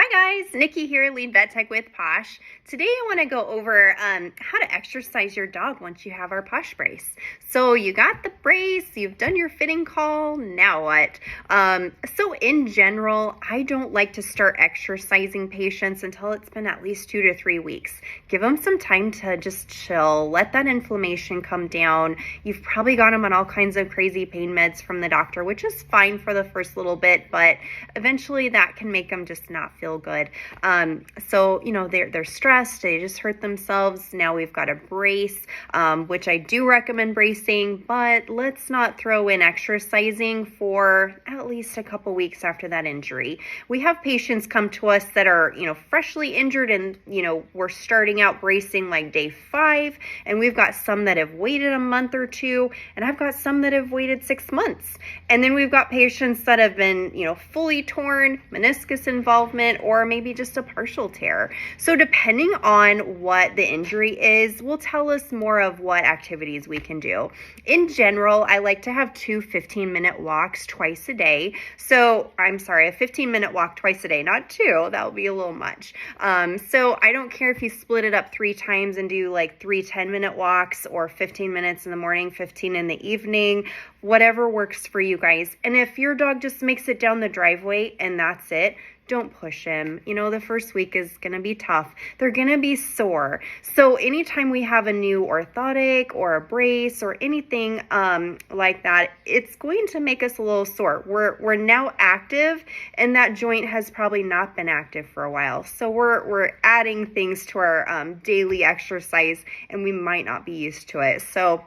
Hi guys, Nikki here, Lead Vet Tech with Posh. Today I want to go over how to exercise your dog once you have our Posh brace. So you got the brace, you've done your fitting call, now what? So in general, I don't like to start exercising patients until it's been at least 2 to 3 weeks. Give them some time to just chill, let that inflammation come down. You've probably got them on all kinds of crazy pain meds from the doctor, which is fine for the first little bit, but eventually that can make them just not feel good. So, you know, they're stressed, they just hurt themselves. Now we've got a brace, which I do recommend bracing, but let's not throw in exercising for at least a couple weeks after that injury. We have patients come to us that are, you know, freshly injured and, you know, we're starting out bracing like day 5, and we've got some that have waited a month or 2, and I've got some that have waited 6 months. And then we've got patients that have been, you know, fully torn, meniscus involvement, or maybe just a partial tear. So depending on what the injury is, will tell us more of what activities we can do. In general, I like to have 2 15-minute walks twice a day. So I'm sorry, a 15-minute walk twice a day, not 2. That would be a little much. So I don't care if you split it up 3 times and do like 3 10-minute walks, or 15 minutes in the morning, 15 in the evening, whatever works for you guys. And if your dog just makes it down the driveway and that's it, don't push him. You know, the first week is going to be tough. They're going to be sore. So anytime we have a new orthotic or a brace or anything like that, it's going to make us a little sore. We're now active, and that joint has probably not been active for a while. So we're adding things to our daily exercise, and we might not be used to it. So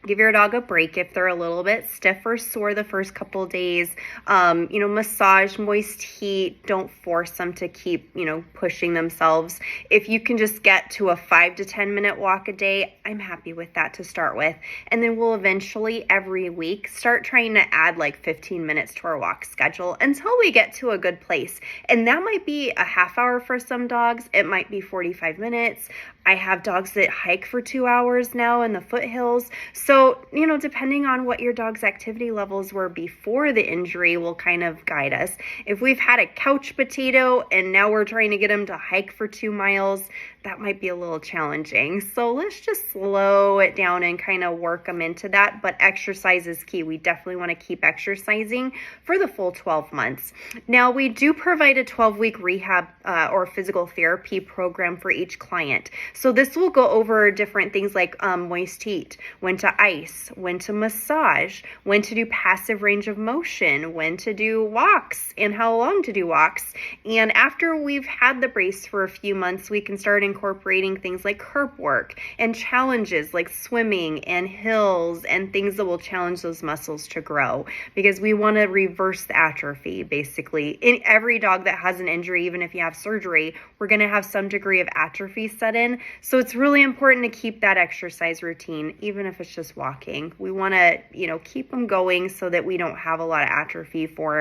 give your dog a break if they're a little bit stiff or sore the first couple of days. You know, massage, moist heat. Don't force them to keep, you know, pushing themselves. If you can just get to a 5 to 10 minute walk a day, I'm happy with that to start with. And then we'll eventually every week start trying to add like 15 minutes to our walk schedule until we get to a good place. And that might be a half hour for some dogs. It might be 45 minutes. I have dogs that hike for 2 hours now in the foothills. So, you know, depending on what your dog's activity levels were before the injury will kind of guide us. If we've had a couch potato and now we're trying to get him to hike for 2 miles, that might be a little challenging. So let's just slow it down and kind of work them into that. But exercise is key. We definitely want to keep exercising for the full 12 months. Now, we do provide a 12-week rehab or physical therapy program for each client. So this will go over different things like moist heat, when to ice, when to massage, when to do passive range of motion, when to do walks, and how long to do walks. And after we've had the brace for a few months, we can start incorporating things like curb work and challenges like swimming and hills and things that will challenge those muscles to grow, because we want to reverse the atrophy. Basically, in every dog that has an injury, even if you have surgery, we're going to have some degree of atrophy set in. So it's really important to keep that exercise routine, even if it's just walking. We want to, you know, keep them going so that we don't have a lot of atrophy for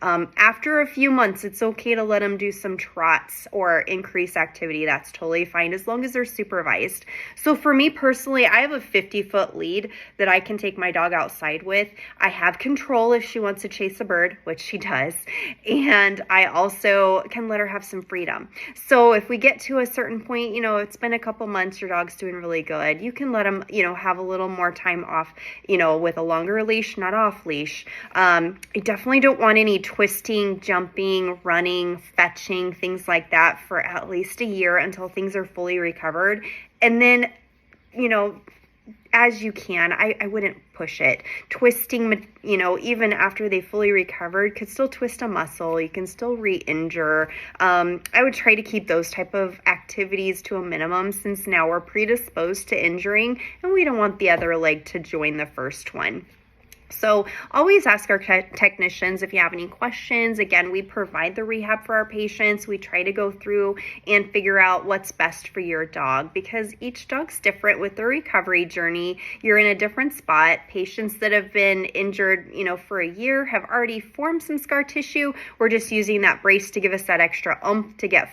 them. After a few months, it's okay to let them do some trots or increase activity. That's totally fine as long as they're supervised. So for me personally, I have a 50-foot lead that I can take my dog outside with. I have control if she wants to chase a bird, which she does. And I also can let her have some freedom. So if we get to a certain point, you know, it's been a couple months, your dog's doing really good, you can let them, you know, have a little more time off, you know, with a longer leash, not off leash. I definitely don't want any twisting, jumping, running, fetching, things like that for at least a year until things are fully recovered. And then, you know, as you can, I wouldn't push it. Twisting, you know, even after they fully recovered, could still twist a muscle. You can still re-injure. I would try to keep those type of activities to a minimum, since now we're predisposed to injuring and we don't want the other leg to join the first one. So always ask our technicians if you have any questions. Again, we provide the rehab for our patients. We try to go through and figure out what's best for your dog, because each dog's different with their recovery journey. You're in a different spot. Patients that have been injured, you know, for a year have already formed some scar tissue. We're just using that brace to give us that extra oomph to get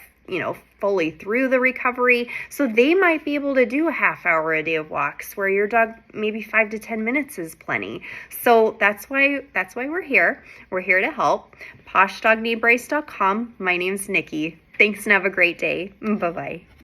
fully through the recovery. So they might be able to do a half hour a day of walks where your dog maybe 5 to 10 minutes is plenty. So that's why we're here. We're here to help. PoshDogKneeBrace.com. My name's Nikki. Thanks and have a great day. Bye-bye.